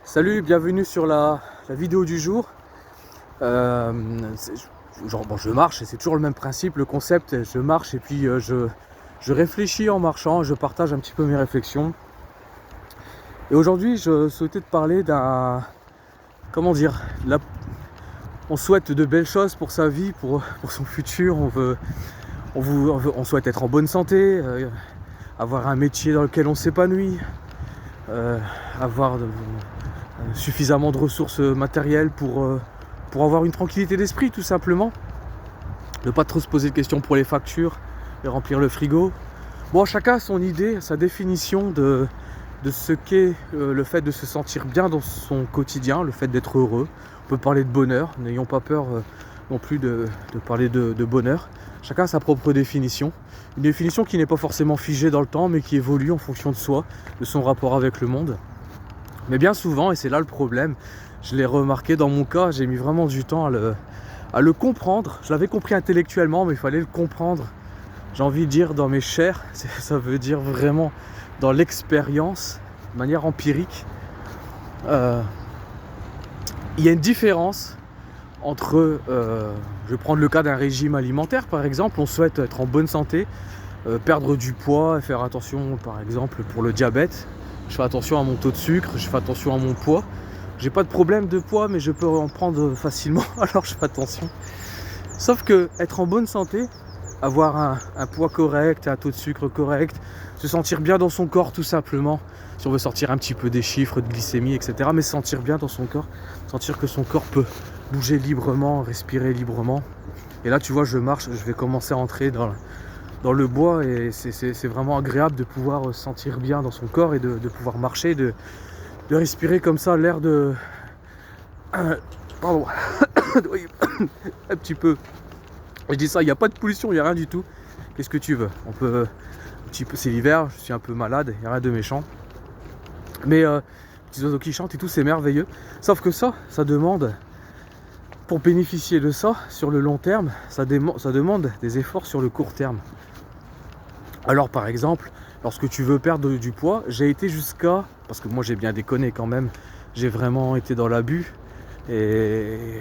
Salut, bienvenue sur la vidéo du jour. Je marche et c'est toujours le même principe, le concept. Je marche et puis je réfléchis en marchant, je partage un petit peu mes réflexions. Et aujourd'hui, je souhaitais te parler d'un... Comment dire on souhaite de belles choses pour sa vie, pour son futur. On souhaite être en bonne santé, avoir un métier dans lequel on s'épanouit, avoir suffisamment de ressources matérielles pour avoir une tranquillité d'esprit, tout simplement. Ne pas trop se poser de questions pour les factures et remplir le frigo. Bon, chacun a son idée, sa définition de ce qu'est le fait de se sentir bien dans son quotidien, le fait d'être heureux. On peut parler de bonheur, n'ayons pas peur non plus de parler de bonheur. Chacun a sa propre définition. Une définition qui n'est pas forcément figée dans le temps, mais qui évolue en fonction de soi, de son rapport avec le monde. Mais bien souvent, et c'est là le problème, je l'ai remarqué dans mon cas, j'ai mis vraiment du temps à le comprendre. Je l'avais compris intellectuellement, mais il fallait le comprendre. J'ai envie de dire dans mes chairs, ça veut dire vraiment dans l'expérience, de manière empirique. Il y a une différence entre, je vais prendre le cas d'un régime alimentaire par exemple, on souhaite être en bonne santé, perdre du poids, faire attention par exemple pour le diabète. Je fais attention à mon taux de sucre, je fais attention à mon poids. J'ai pas de problème de poids, mais je peux en prendre facilement, alors je fais attention. Sauf que être en bonne santé, avoir un poids correct, un taux de sucre correct, se sentir bien dans son corps tout simplement, si on veut sortir un petit peu des chiffres de glycémie, etc. Mais se sentir bien dans son corps, sentir que son corps peut bouger librement, respirer librement. Et là tu vois, je marche, je vais commencer à entrer dans le bois et c'est vraiment agréable de pouvoir se sentir bien dans son corps et de pouvoir marcher, de respirer comme ça l'air de... pardon, un petit peu... Je dis ça, il n'y a pas de pollution, il n'y a rien du tout. Qu'est-ce que tu veux? On peut... Un petit peu, c'est l'hiver, je suis un peu malade, il n'y a rien de méchant. Mais petits oiseaux qui chantent et tout, c'est merveilleux. Sauf que ça demande... Pour bénéficier de ça, sur le long terme, ça demande des efforts sur le court terme. Alors par exemple, lorsque tu veux perdre du poids, j'ai été jusqu'à, parce que moi j'ai bien déconné quand même, j'ai vraiment été dans l'abus et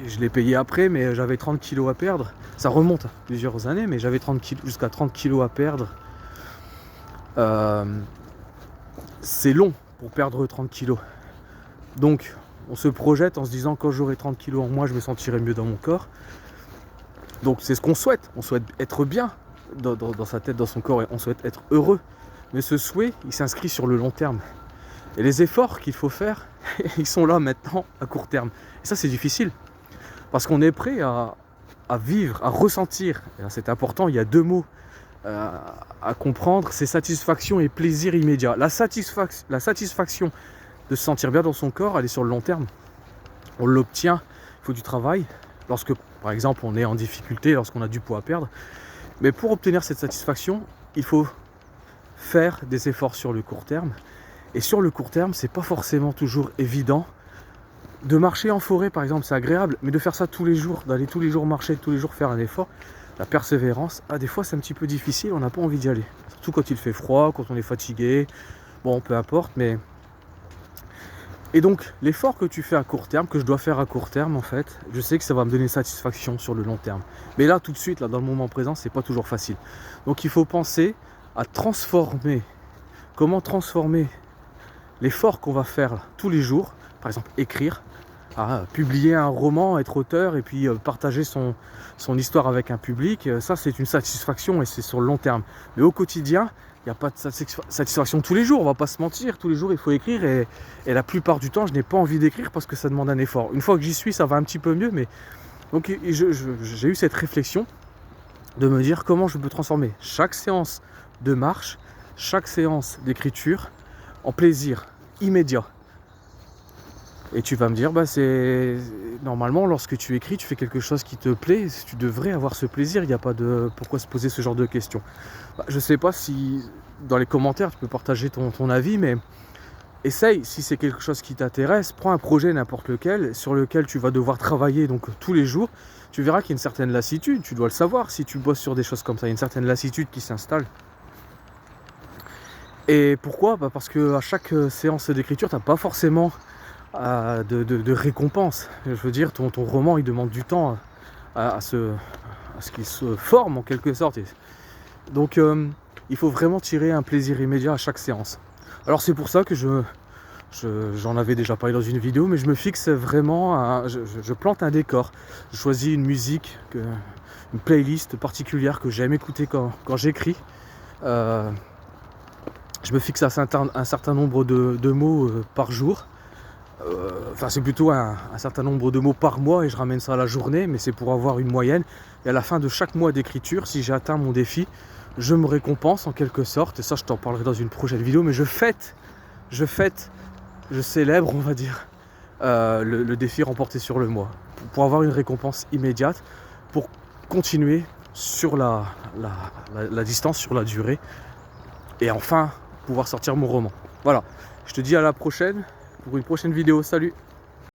je l'ai payé après, mais j'avais 30 kilos à perdre. Ça remonte à plusieurs années, mais j'avais jusqu'à 30 kilos à perdre. C'est long pour perdre 30 kilos. Donc on se projette en se disant quand j'aurai 30 kilos en moins, je me sentirai mieux dans mon corps. Donc c'est ce qu'on souhaite, on souhaite être bien dans sa tête, dans son corps, et on souhaite être heureux. Mais ce souhait, il s'inscrit sur le long terme. Et les efforts qu'il faut faire, ils sont là maintenant, à court terme. Et ça, c'est difficile. Parce qu'on est prêt à vivre, à ressentir. Et là, c'est important, il y a deux mots à comprendre, c'est satisfaction et plaisir immédiat. La satisfaction de se sentir bien dans son corps, elle est sur le long terme. On l'obtient, il faut du travail. Lorsque, par exemple, on est en difficulté, lorsqu'on a du poids à perdre. Mais pour obtenir cette satisfaction, il faut faire des efforts sur le court terme. Et sur le court terme, c'est pas forcément toujours évident. De marcher en forêt, par exemple, c'est agréable, mais de faire ça tous les jours, d'aller tous les jours marcher, tous les jours faire un effort, la persévérance, des fois c'est un petit peu difficile, on n'a pas envie d'y aller. Surtout quand il fait froid, quand on est fatigué, bon, peu importe, mais... Et donc, l'effort que tu fais à court terme, que je dois faire à court terme, en fait, je sais que ça va me donner satisfaction sur le long terme. Mais là, tout de suite, là, dans le moment présent, c'est pas toujours facile. Donc, il faut penser à transformer. Comment transformer l'effort qu'on va faire là, tous les jours, par exemple, écrire, publier un roman, être auteur, et puis partager son histoire avec un public. Ça, c'est une satisfaction et c'est sur le long terme. Mais au quotidien, il n'y a pas de satisfaction tous les jours, on va pas se mentir, tous les jours il faut écrire et la plupart du temps je n'ai pas envie d'écrire parce que ça demande un effort. Une fois que j'y suis, ça va un petit peu mieux, mais donc j'ai eu cette réflexion de me dire comment je peux transformer chaque séance de marche, chaque séance d'écriture en plaisir immédiat. Et tu vas me dire, c'est normalement lorsque tu écris, tu fais quelque chose qui te plaît, tu devrais avoir ce plaisir, il n'y a pas de... Pourquoi se poser ce genre de questions? Je sais pas si dans les commentaires tu peux partager ton avis, mais essaye, si c'est quelque chose qui t'intéresse, prends un projet n'importe lequel, sur lequel tu vas devoir travailler donc tous les jours, tu verras qu'il y a une certaine lassitude, tu dois le savoir si tu bosses sur des choses comme ça, il y a une certaine lassitude qui s'installe. Et pourquoi? Parce que à chaque séance d'écriture, tu n'as pas forcément de récompense. Je veux dire, ton roman, il demande du temps à ce qu'il se forme en quelque sorte. Donc il faut vraiment tirer un plaisir immédiat à chaque séance. Alors c'est pour ça que j'en avais déjà parlé dans une vidéo, mais je me fixe vraiment, je plante un décor. Je choisis une musique, une playlist particulière que j'aime écouter quand j'écris. Je me fixe un certain nombre de mots par jour. Enfin c'est plutôt un certain nombre de mots par mois et je ramène ça à la journée, mais c'est pour avoir une moyenne. Et à la fin de chaque mois d'écriture, si j'ai atteint mon défi, je me récompense en quelque sorte. Et ça, je t'en parlerai dans une prochaine vidéo, mais je célèbre, on va dire, le défi remporté sur le mois, pour avoir une récompense immédiate, pour continuer sur la distance, sur la durée, et enfin pouvoir sortir mon roman. Voilà, je te dis à la prochaine, pour une prochaine vidéo. Salut!